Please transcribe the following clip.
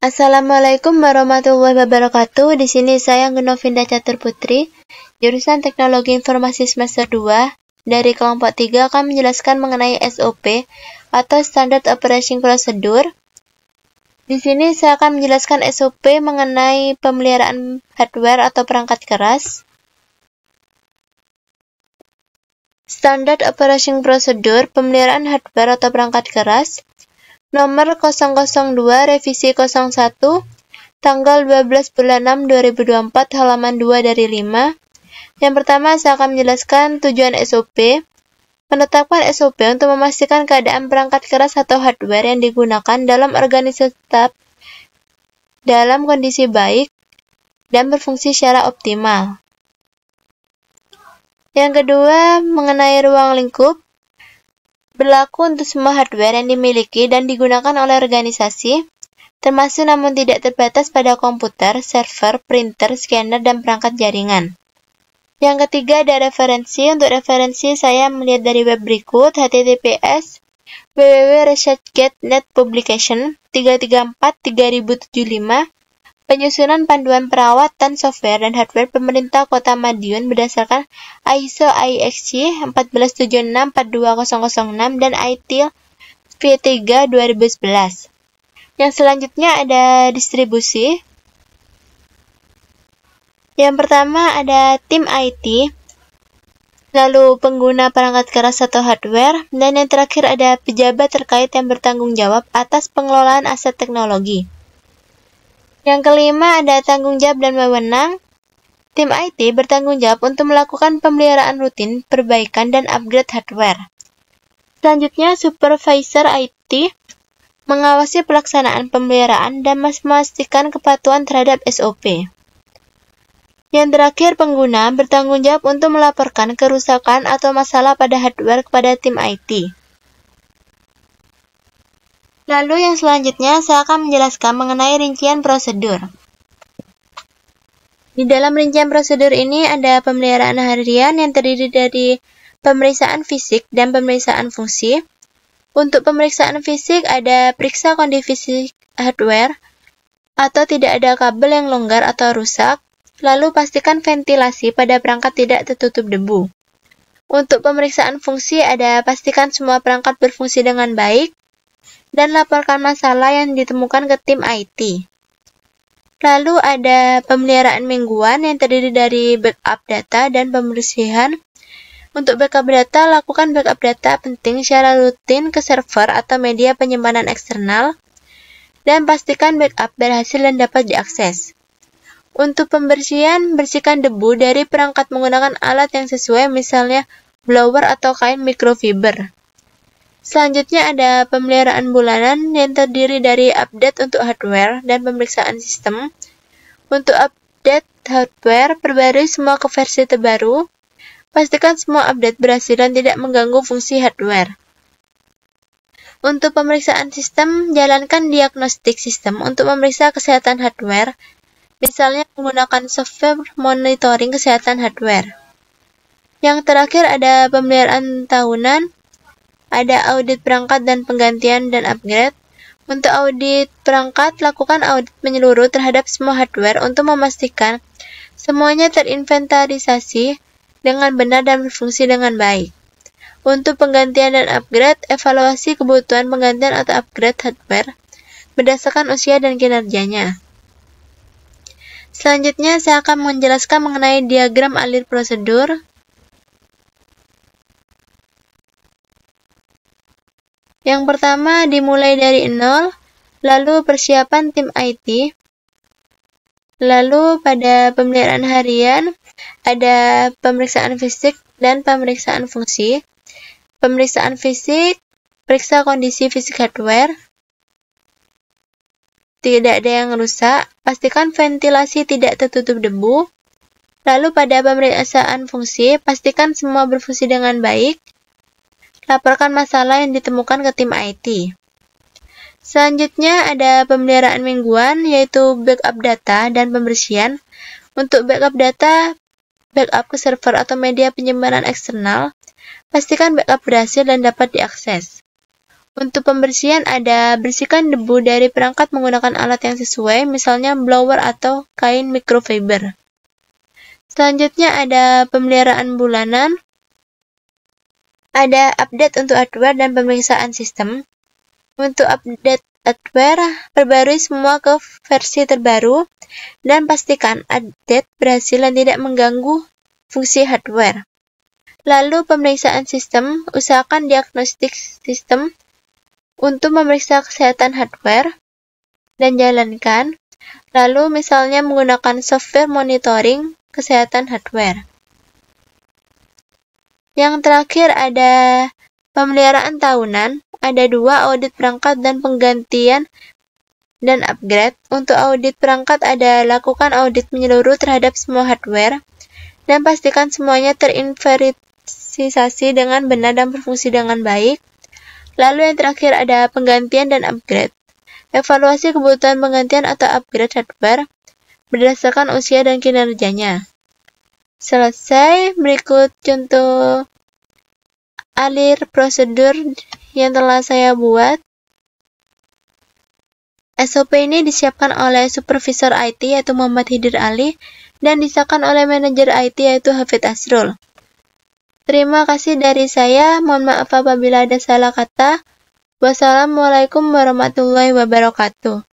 Assalamualaikum warahmatullahi wabarakatuh. Di sini saya Novinda Catur Putri, jurusan Teknologi Informasi semester 2. Dari kelompok 3 akan menjelaskan mengenai SOP atau Standard Operating Procedure. Di sini saya akan menjelaskan SOP mengenai pemeliharaan hardware atau perangkat keras. Standard Operating Procedure, pemeliharaan hardware atau perangkat keras. Nomor 002 revisi 01 tanggal 12 bulan 6 2024 halaman 2 dari 5. Yang pertama saya akan menjelaskan tujuan SOP. Menetapkan SOP untuk memastikan keadaan perangkat keras atau hardware yang digunakan dalam organisasi tetap dalam kondisi baik dan berfungsi secara optimal. Yang kedua, mengenai ruang lingkup. Berlaku untuk semua hardware yang dimiliki dan digunakan oleh organisasi, termasuk namun tidak terbatas pada komputer, server, printer, scanner, dan perangkat jaringan. Yang ketiga ada referensi. Untuk referensi saya melihat dari web berikut, https www.researchgate.net publication 334/3075, penyusunan panduan perawatan software dan hardware pemerintah Kota Madiun berdasarkan ISO IEC 147642006 dan ITIL V3 2011. Yang selanjutnya ada distribusi. Yang pertama ada tim IT, lalu pengguna perangkat keras atau hardware, dan yang terakhir ada pejabat terkait yang bertanggung jawab atas pengelolaan aset teknologi. Yang kelima ada tanggung jawab dan wewenang. Tim IT bertanggung jawab untuk melakukan pemeliharaan rutin, perbaikan, dan upgrade hardware. Selanjutnya supervisor IT mengawasi pelaksanaan pemeliharaan dan memastikan kepatuhan terhadap SOP. Yang terakhir pengguna bertanggung jawab untuk melaporkan kerusakan atau masalah pada hardware kepada tim IT. Lalu yang selanjutnya saya akan menjelaskan mengenai rincian prosedur. Di dalam rincian prosedur ini ada pemeliharaan harian yang terdiri dari pemeriksaan fisik dan pemeriksaan fungsi. Untuk pemeriksaan fisik ada periksa kondisi hardware atau tidak ada kabel yang longgar atau rusak, lalu pastikan ventilasi pada perangkat tidak tertutup debu. Untuk pemeriksaan fungsi ada pastikan semua perangkat berfungsi dengan baik, dan laporkan masalah yang ditemukan ke tim IT. Lalu ada pemeliharaan mingguan yang terdiri dari backup data dan pembersihan. Untuk backup data, lakukan backup data penting secara rutin ke server atau media penyimpanan eksternal, dan pastikan backup berhasil dan dapat diakses. Untuk pembersihan, bersihkan debu dari perangkat menggunakan alat yang sesuai, misalnya blower atau kain microfiber. Selanjutnya ada pemeliharaan bulanan yang terdiri dari update untuk hardware dan pemeriksaan sistem. Untuk update hardware, perbarui semua ke versi terbaru. Pastikan semua update berhasil dan tidak mengganggu fungsi hardware. Untuk pemeriksaan sistem, jalankan diagnostik sistem untuk memeriksa kesehatan hardware, misalnya menggunakan software monitoring kesehatan hardware. Yang terakhir ada pemeliharaan tahunan. Ada audit perangkat dan penggantian dan upgrade. Untuk audit perangkat, lakukan audit menyeluruh terhadap semua hardware untuk memastikan semuanya terinventarisasi dengan benar dan berfungsi dengan baik. Untuk penggantian dan upgrade, evaluasi kebutuhan penggantian atau upgrade hardware berdasarkan usia dan kinerjanya. Selanjutnya, saya akan menjelaskan mengenai diagram alir prosedur. Yang pertama dimulai dari 0, lalu persiapan tim IT, lalu pada pemeliharaan harian ada pemeriksaan fisik dan pemeriksaan fungsi. Pemeriksaan fisik, periksa kondisi fisik hardware, tidak ada yang rusak, pastikan ventilasi tidak tertutup debu. Lalu pada pemeriksaan fungsi, pastikan semua berfungsi dengan baik. Laporkan masalah yang ditemukan ke tim IT. Selanjutnya ada pemeliharaan mingguan, yaitu backup data dan pembersihan. Untuk backup data, backup ke server atau media penyimpanan eksternal, pastikan backup berhasil dan dapat diakses. Untuk pembersihan ada bersihkan debu dari perangkat menggunakan alat yang sesuai, misalnya blower atau kain microfiber. Selanjutnya ada pemeliharaan bulanan. Ada update untuk hardware dan pemeriksaan sistem. Untuk update hardware, perbarui semua ke versi terbaru dan pastikan update berhasil dan tidak mengganggu fungsi hardware. Lalu pemeriksaan sistem, usahakan diagnostik sistem untuk memeriksa kesehatan hardware dan jalankan. Lalu misalnya menggunakan software monitoring kesehatan hardware. Yang terakhir ada pemeliharaan tahunan. Ada 2, audit perangkat dan penggantian dan upgrade. Untuk audit perangkat ada lakukan audit menyeluruh terhadap semua hardware dan pastikan semuanya terinventarisasi dengan benar dan berfungsi dengan baik. Lalu yang terakhir ada penggantian dan upgrade. Evaluasi kebutuhan penggantian atau upgrade hardware berdasarkan usia dan kinerjanya. Selesai, berikut contoh alir prosedur yang telah saya buat. SOP ini disiapkan oleh supervisor IT yaitu Muhammad Hidir Ali dan disahkan oleh manajer IT yaitu Hafid Asrul. Terima kasih dari saya, mohon maaf apabila ada salah kata. Wassalamualaikum warahmatullahi wabarakatuh.